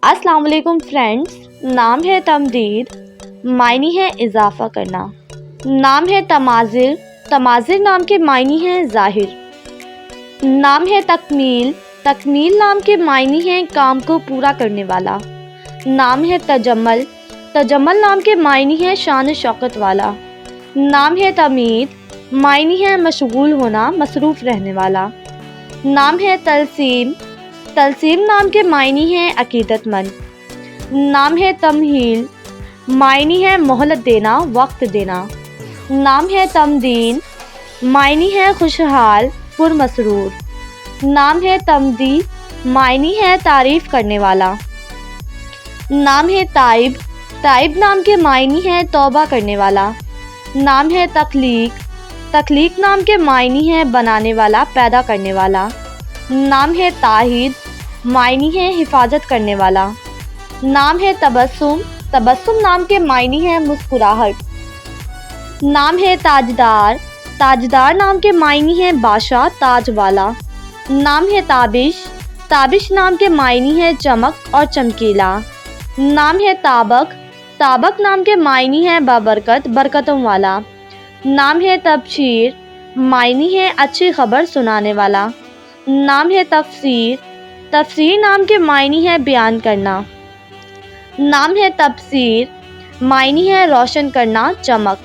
السلام علیکم فرینڈس، نام ہے تمدید، معنی ہے اضافہ کرنا۔ نام ہے تماظر، تماظر نام کے معنی ہیں ظاہر۔ نام ہے تکمیل، تکمیل نام کے معنی ہیں کام کو پورا کرنے والا۔ نام ہے تجمل، تجمل نام کے معنی ہیں شان و شوکت والا۔ نام ہے تمید، معنی ہے مشغول ہونا، مصروف رہنے والا۔ نام ہے تلسیم، تلسیم نام کے معنی ہیں عقیدت مند۔ نام ہے تمہیل، معنی ہے مہلت دینا، وقت دینا۔ نام ہے تمدین، معنی ہے خوشحال، پرمسرور۔ نام ہے تمدی، معنی ہے تعریف کرنے والا۔ نام ہے تائب، تائب نام کے معنی ہے توبہ کرنے والا۔ نام ہے تخلیق، تخلیق نام کے معنی ہے بنانے والا، پیدا کرنے والا۔ نام ہے تاہید، معنی ہے حفاظت کرنے والا۔ نام ہے تبسم، تبسم نام کے معنی ہے مسکراہٹ۔ نام ہے تاجدار، تاجدار نام کے معنی ہے بادشاہ، تاج والا۔ نام ہے تابش، تابش نام کے معنی ہے چمک اور چمکیلا۔ نام ہے تابق، تابق نام کے معنی ہے بابرکت، برکتوں والا۔ نام ہے تبشیر، معنی ہے اچھی خبر سنانے والا۔ نام ہے تفسیر، تفسیر نام کے معنی ہے بیان کرنا۔ نام ہے تبصیر، معنی ہے روشن کرنا، چمک۔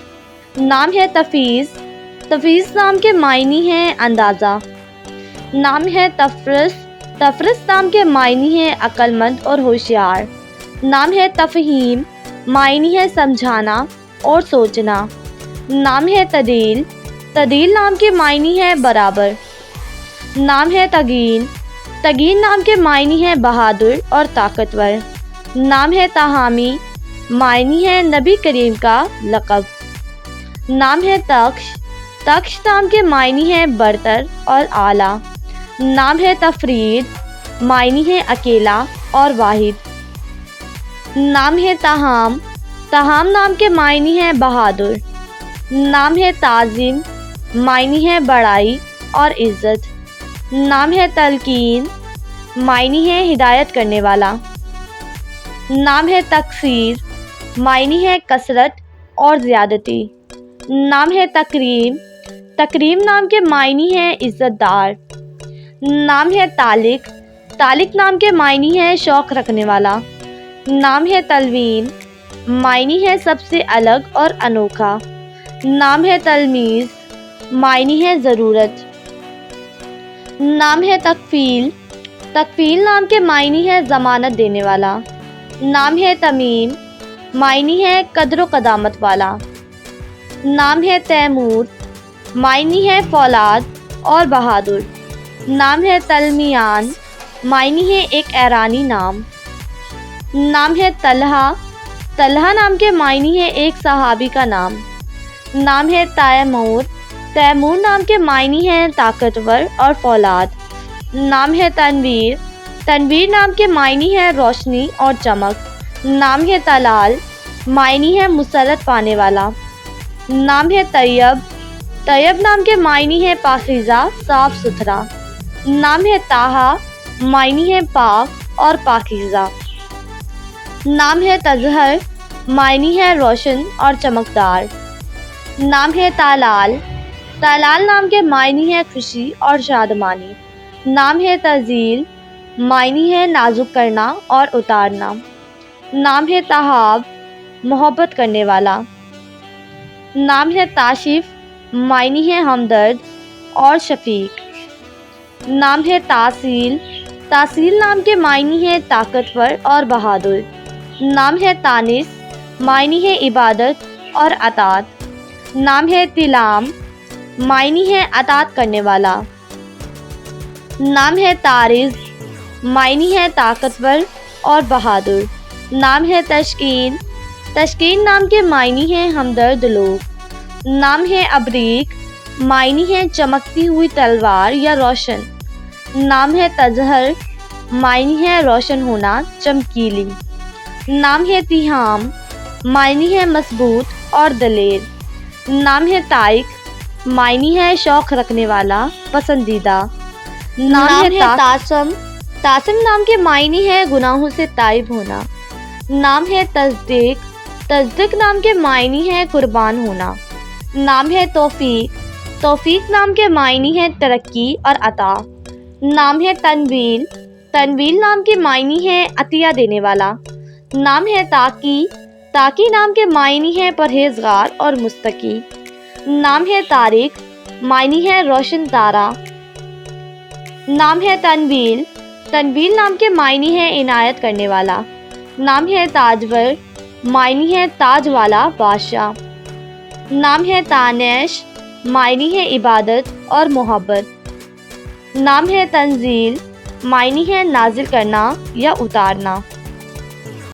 نام ہے تفیض، تفیض نام کے معنی ہے اندازہ۔ نام ہے تفرس، تفرس نام کے معنی ہے عقل مند اور ہوشیار۔ نام ہے تفہیم، معنی ہے سمجھانا اور سوچنا۔ نام ہے تدیل، تدیل نام کے معنی ہے برابر۔ نام ہے تگین، تگین نام کے معنی ہے بہادر اور طاقتور۔ نام ہے تہامی، معنی ہے نبی کریم کا لقب۔ نام ہے تکش، تکش نام کے معنی ہے برتر اور اعلیٰ۔ نام ہے تفرید، معنی ہے اکیلا اور واحد۔ نام ہے تہام، تہام نام کے معنی ہے بہادر۔ نام ہے تعظیم، معنی ہے بڑائی اور عزت۔ نام ہے تلقین، معنی ہے ہدایت کرنے والا۔ نام ہے تکثیر، معنی ہے کثرت اور زیادتی۔ نام ہے تکریم، تکریم نام کے معنی ہے عزت دار۔ نام ہے طالق، طالق نام کے معنی ہے شوق رکھنے والا۔ نام ہے تلوین، معنی ہے سب سے الگ اور انوکھا۔ نام ہے تلمیذ، معنی ہے ضرورت۔ نام ہے تکفیل، تکفیل نام کے معنی ہے ضمانت دینے والا۔ نام ہے تمیم، معنی ہے قدر و قدامت والا۔ نام ہے تیمور، معنی ہے فولاد اور بہادر۔ نام ہے تلمیان، معنی ہے ایک ایرانی نام۔ نام ہے طلحہ، طلحہ نام کے معنی ہے ایک صحابی کا نام۔ نام ہے تیمور، تیمور نام کے معنی ہے طاقتور اور فولاد۔ نام ہے تنویر، تنویر نام کے معنی ہے روشنی اور چمک۔ نام ہے طلال، معنی ہے مسرت پانے والا۔ نام ہے طیب، طیب نام کے معنی ہے پاکیزہ، صاف ستھرا۔ نام ہے طٰہٰ، معنی ہے پاک اور پاکیزہ۔ نام ہے تظہر، معنی ہے روشن اور چمکدار۔ نام ہے طلال، طلال نام کے معنی ہے خوشی اور شادمانی۔ نام ہے تذیل، معنی ہے نازک کرنا اور اتارنا۔ نام ہے تہاب، محبت کرنے والا۔ نام ہے تاشف، معنی ہے ہمدرد اور شفیق۔ نام ہے تاصیل، تاصیل نام کے معنی ہے طاقتور اور بہادر۔ نام ہے تانس، معنی ہے عبادت اور اطاعت۔ نام ہے تلام، معنی ہے اطاعت کرنے والا۔ نام ہے تارز، معنی ہے طاقتور اور بہادر۔ نام ہے تشکین، تشکین نام کے معنی ہے ہمدرد لوگ۔ نام ہے ابریق، معنی ہے چمکتی ہوئی تلوار یا روشن۔ نام ہے تظہر، معنی ہے روشن ہونا، چمکیلی۔ نام ہے تیہام، معنی ہے مضبوط اور دلیر۔ نام ہے تائق، معنی ہے شوق رکھنے والا، پسندیدہ۔ نام ہے تاسم، تاسم نام کے معنی ہے گناہوں سے تائب ہونا. نام ہے تصدیق. تصدیق نام کے معنی ہے قربان ہونا. نام ہے توفیق. توفیق نام کے معنی ہے ترقی اور عطا. نام ہے تنویل. تنویل نام کے معنی ہے عطیہ دینے والا. نام ہے تاقی. تاقی نام کے معنی ہے پرہیزگار اور متقی. نام ہے طارق. معنی ہے روشن تارا. نام ہے تنویل. تنویل نام کے معنی ہے عنایت کرنے والا. نام ہے تاجور. معنی ہے تاج والا بادشاہ. نام ہے تانیش. معنی ہے عبادت اور محبت. نام ہے تنزیل. معنی ہے نازل کرنا یا اتارنا.